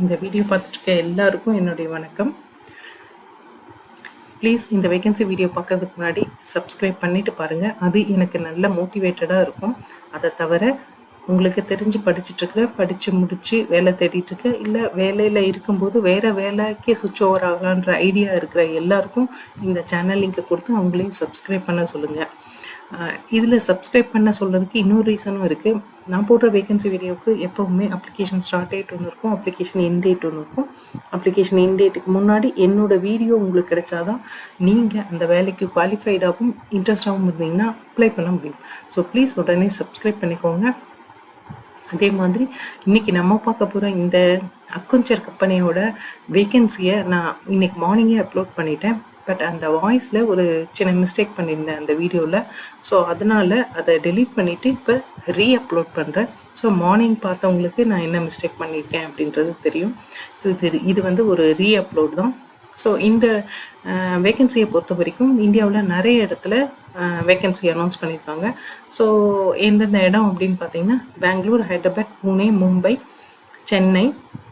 இந்த வீடியோ பார்த்துட்டு எல்லாருக்கும் என்னுடைய வணக்கம். ப்ளீஸ் இந்த வேகன்சி வீடியோ பார்க்கறதுக்கு முன்னாடி சப்ஸ்கிரைப் பண்ணிட்டு பாருங்கள். அது எனக்கு நல்ல மோட்டிவேட்டடாக இருக்கும். அதை தவிர உங்களுக்கு தெரிஞ்சு படித்து முடித்து வேலை தேடிட்டுருக்க, இல்லை வேலையில் இருக்கும்போது வேறு வேலைக்கே சுவிட்ச் ஓவர் ஆகலான்ற ஐடியா இருக்கிற எல்லாருக்கும் இந்த சேனல் லிங்கை கொடுத்து அவங்களையும் சப்ஸ்கிரைப் பண்ண சொல்லுங்கள். இதில் சப்ஸ்கிரைப் பண்ண சொல்கிறதுக்கு இன்னொரு ரீசனும் இருக்குது. நான் போடுற வேகன்சி வீடியோவுக்கு எப்போவுமே அப்ளிகேஷன் ஸ்டார்ட் டேட் ஒன்று இருக்கும், அப்ளிகேஷன் எண்ட் டேட் ஒன்று இருக்கும். அப்ளிகேஷன் எண்ட் டேட்டுக்கு முன்னாடி என்னோடய வீடியோ உங்களுக்கு கிடைச்சாதான் நீங்கள் அந்த வேலைக்கு குவாலிஃபைடாகவும் இன்ட்ரெஸ்டாகவும் இருந்தீங்கன்னா அப்ளை பண்ண முடியும். ஸோ ப்ளீஸ் உடனே சப்ஸ்கிரைப் பண்ணிக்கோங்க. அதே மாதிரி இன்றைக்கி நம்ம பார்க்க போகிற இந்த அக்குஞ்சர் கம்பெனியோட வேகன்சியை நான் இன்றைக்கி மார்னிங்கே அப்லோட் பண்ணிட்டேன். பட் அந்த வாய்ஸில் ஒரு சின்ன மிஸ்டேக் பண்ணியிருந்தேன் அந்த வீடியோவில். ஸோ அதனால் அதை டெலீட் பண்ணிவிட்டு இப்போ அப்லோட் பண்ணுறேன். ஸோ மார்னிங் பார்த்தவங்களுக்கு நான் என்ன மிஸ்டேக் பண்ணியிருக்கேன் அப்படின்றது தெரியும். இது வந்து ஒரு அப்லோட் தான். ஸோ இந்த வேகன்சியை பொறுத்த வரைக்கும் இந்தியாவில் நிறைய இடத்துல வேகன்சி அனௌன்ஸ் பண்ணியிருக்காங்க. ஸோ எந்தெந்த இடம் அப்படின்னு பார்த்தீங்கன்னா பெங்களூர், ஹைதராபாத், புனே, மும்பை, சென்னை,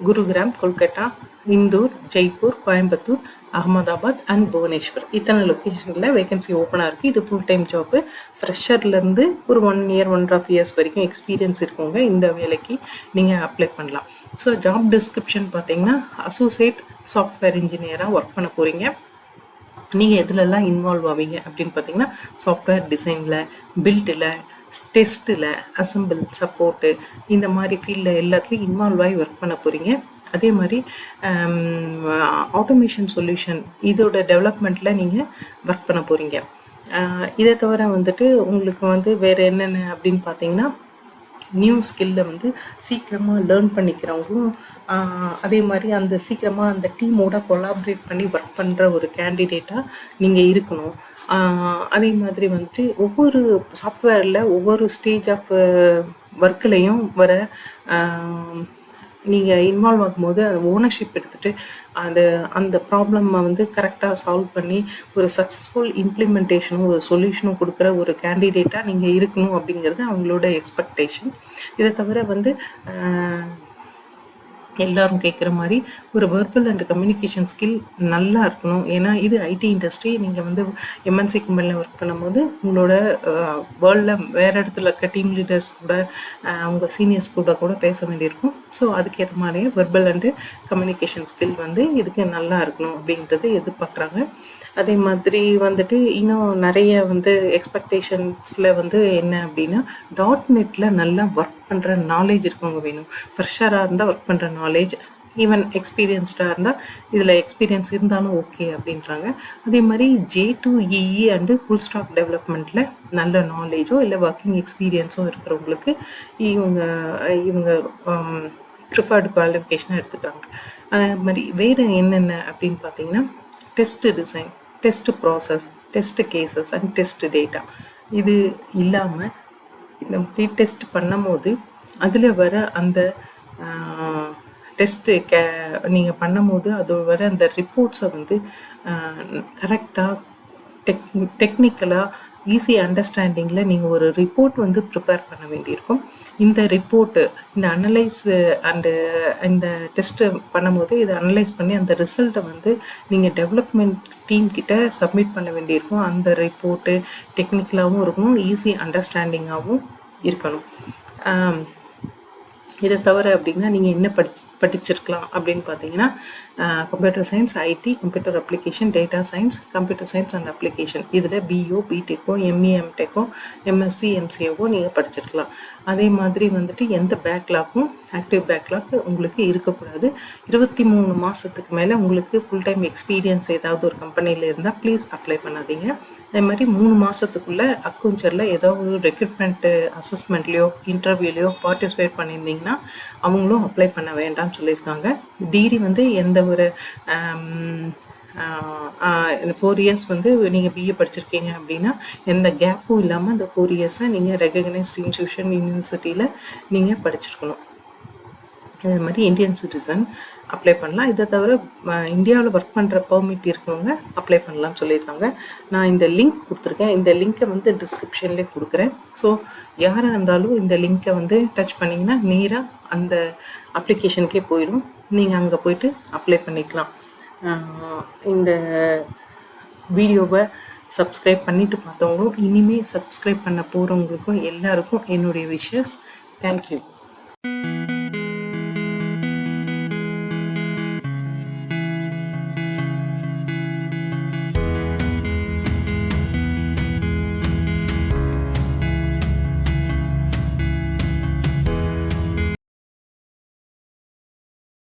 குருகிராம், கொல்கட்டா, இந்தூர், ஜெய்ப்பூர், கோயம்புத்தூர், அகமதாபாத் அண்ட் புவனேஸ்வர், இத்தனை லொக்கேஷனில் வேகன்சி ஓப்பனாக இருக்குது. இது ஃபுல் டைம் ஜாப்பு. ஃப்ரெஷர்லேருந்து ஒரு 1 year 1.5 years வரைக்கும் எக்ஸ்பீரியன்ஸ் இருக்கவங்க இந்த வேலைக்கு நீங்கள் அப்ளை பண்ணலாம். ஸோ ஜாப் டிஸ்கிரிப்ஷன் பார்த்தீங்கன்னா அசோசியேட் சாஃப்ட்வேர் இன்ஜினியராக ஒர்க் பண்ண போகிறீங்க. நீங்கள் எதுலெல்லாம் இன்வால்வ் ஆவீங்க அப்படின்னு பார்த்தீங்கன்னா சாஃப்ட்வேர் டிசைனில், பில்டில், டெஸ்ட்டில், அசம்பிள், சப்போர்ட்டு, இந்த மாதிரி ஃபீல்டில் எல்லாத்துலேயும் இன்வால்வ் ஆகி ஒர்க் பண்ண போகிறீங்க. அதே மாதிரி ஆட்டோமேஷன் சொல்யூஷன் இதோட டெவலப்மெண்ட்டில் நீங்கள் ஒர்க் பண்ண போகிறீங்க. இதை தவிர வந்துட்டு உங்களுக்கு வந்து வேறு என்னென்ன அப்படின்னு பார்த்தீங்கன்னா நியூ ஸ்கில்லை வந்து சீக்கிரமாக லேர்ன் பண்ணிக்கிறவங்களும், அதே மாதிரி அந்த சீக்கிரமாக அந்த டீமோட கொலாபரேட் பண்ணி ஒர்க் பண்ணுற ஒரு கேண்டிடேட்டாக நீங்கள் இருக்கணும். அதே மாதிரி வந்துட்டு ஒவ்வொரு சாஃப்ட்வேரில் ஒவ்வொரு ஸ்டேஜ் ஆஃப் ஒர்க்குலேயும் வர நீங்கள் இன்வால்வ் ஆகும்போது அது ஓனர்ஷிப் எடுத்துகிட்டு அந்த ப்ராப்ளமை வந்து கரெக்டாக சால்வ் பண்ணி ஒரு சக்ஸஸ்ஃபுல் இம்ப்ளிமெண்டேஷனும் ஒரு சொல்யூஷனும் கொடுக்குற ஒரு கேண்டிடேட்டாக நீங்கள் இருக்கணும் அப்படிங்கிறது அவங்களோட எக்ஸ்பெக்டேஷன். இதை தவிர வந்து எல்லாரும் கேட்குற மாதிரி ஒரு வெர்பல் அண்ட் கம்யூனிகேஷன் ஸ்கில் நல்லா இருக்கணும். ஏன்னா இது ஐடி இண்டஸ்ட்ரி. நீங்கள் வந்து எம்என்சி கம்பெனியில் ஒர்க் பண்ணும்போது உங்களோட வேர்ல்டில் வேறு இடத்துல இருக்க டீம் லீடர்ஸ் கூட உங்கள் சீனியர்ஸ் கூட பேச வேண்டியிருக்கும். ஸோ அதுக்கேற்ற மாதிரியே வெர்பல் அண்டு கம்யூனிகேஷன் ஸ்கில் வந்து இதுக்கு நல்லா இருக்கணும் அப்படின்றது எதிர்பார்க்குறாங்க. அதே மாதிரி வந்துட்டு இன்னும் நிறைய வந்து எக்ஸ்பெக்டேஷன்ஸில் வந்து என்ன அப்படின்னா .NETல நல்லா ஒர்க் பண்ணுற நாலேஜ் இருக்கவங்க வேணும். ஃப்ரெஷராக இருந்தால் ஒர்க் பண்ணுற நாலேஜ், ஈவன் எக்ஸ்பீரியன்ஸ்டாக இருந்தால் இதில் எக்ஸ்பீரியன்ஸ் இருந்தாலும் ஓகே அப்படின்றாங்க. அதே மாதிரி J2EE அண்டு ஃபுல் ஸ்டாக் டெவலப்மெண்ட்டில் நல்ல நாலேஜோ இல்லை ஒர்க்கிங் எக்ஸ்பீரியன்ஸோ இருக்கிறவங்களுக்கு இவங்க ப்ரிஃபர்டு குவாலிஃபிகேஷனாக எடுத்துக்கிறாங்க. அதே மாதிரி வேறு என்னென்ன அப்படின்னு பார்த்தீங்கன்னா test design, test process, test cases and test data. இது இல்லாமல் இந்த டெஸ்ட் பண்ணும்போது அதில் வர அந்த டெஸ்ட்டு நீங்கள் பண்ணும்போது அது வர அந்த ரிப்போர்ட்ஸை வந்து கரெக்டாக டெக்னிக்கலாக ஈஸி அண்டர்ஸ்டாண்டிங்கில் நீங்கள் ஒரு ரிப்போர்ட் வந்து ப்ரிப்பேர் பண்ண வேண்டியிருக்கும். இந்த ரிப்போர்ட்டு இந்த அனலைஸ் அண்டு இந்த டெஸ்ட்டு பண்ணும்போது இதை அனலைஸ் பண்ணி அந்த ரிசல்ட்டை வந்து நீங்கள் டெவலப்மெண்ட் டீம் கிட்ட சப்மிட் பண்ண வேண்டியிருக்கும். அந்த ரிப்போர்ட்டு டெக்னிக்கலாகவும் இருக்கணும், ஈஸி அண்டர்ஸ்டாண்டிங்காகவும் இருக்கணும். இதை தவிர அப்படின்னா நீங்கள் என்ன படிச்சிருக்கலாம் அப்படின்னு பார்த்தீங்கன்னா computer science, IT, computer application, data science, computer science and application, இதில் BO, BTechோ, ME, MTechோ, MSc, MCAவோ நீங்கள் படிச்சிருக்கலாம். அதே மாதிரி வந்துட்டு எந்த பேக்லாக்கும் ஆக்டிவ் பேக்லாக் உங்களுக்கு இருக்கக்கூடாது. 23 மாதத்துக்கு மேலே உங்களுக்கு ஃபுல் டைம் எக்ஸ்பீரியன்ஸ் ஏதாவது ஒரு கம்பெனியில் இருந்தால் ப்ளீஸ் அப்ளை பண்ணாதீங்க. அதே மாதிரி 3 மாதத்துக்குள்ளே அக்கௌஞ்சரில் ஏதாவது ஒரு ரெக்ரூட்மெண்ட்டு அசஸ்மெண்ட்லேயோ இன்டர்வியூலையோ பார்ட்டிசிபேட் பண்ணியிருந்தீங்கன்னா அவங்களும் அப்ளை பண்ண வேண்டாம்னு சொல்லியிருக்காங்க. டிகிரி வந்து எந்த ஒரு 4 years வந்து நீங்கள் BA படிச்சிருக்கீங்க அப்படின்னா எந்த கேப்பும் இல்லாமல் அந்த 4 years நீங்கள் ரெகக்னைஸ்ட் இன்ஸ்டியூஷன் யூனிவர்சிட்டியில் நீங்கள் படிச்சிருக்கணும். அதே மாதிரி இந்தியன் சிட்டிசன் அப்ளை பண்ணலாம். இதை தவிர இந்தியாவில் ஒர்க் பண்ணுற பெர்மிட் இருக்கிறவங்க அப்ளை பண்ணலாம்னு சொல்லியிருக்காங்க. நான் இந்த லிங்க் கொடுத்துருக்கேன். இந்த லிங்க்கை வந்து டிஸ்கிரிப்ஷன்லேயே கொடுக்குறேன். ஸோ யாராக இருந்தாலும் இந்த லிங்க்கை வந்து டச் பண்ணிங்கன்னா நேராக அந்த அப்ளிகேஷனுக்கே போயிடும். நீங்கள் அங்கே போயிட்டு அப்ளை பண்ணிக்கலாம். இந்த வீடியோவை சப்ஸ்கிரைப் பண்ணிவிட்டு பார்த்தவங்களும் இனிமேல் சப்ஸ்கிரைப் பண்ண போகிறவங்களுக்கும் எல்லாருக்கும் என்னுடைய விஷஸ். தேங்க்யூ.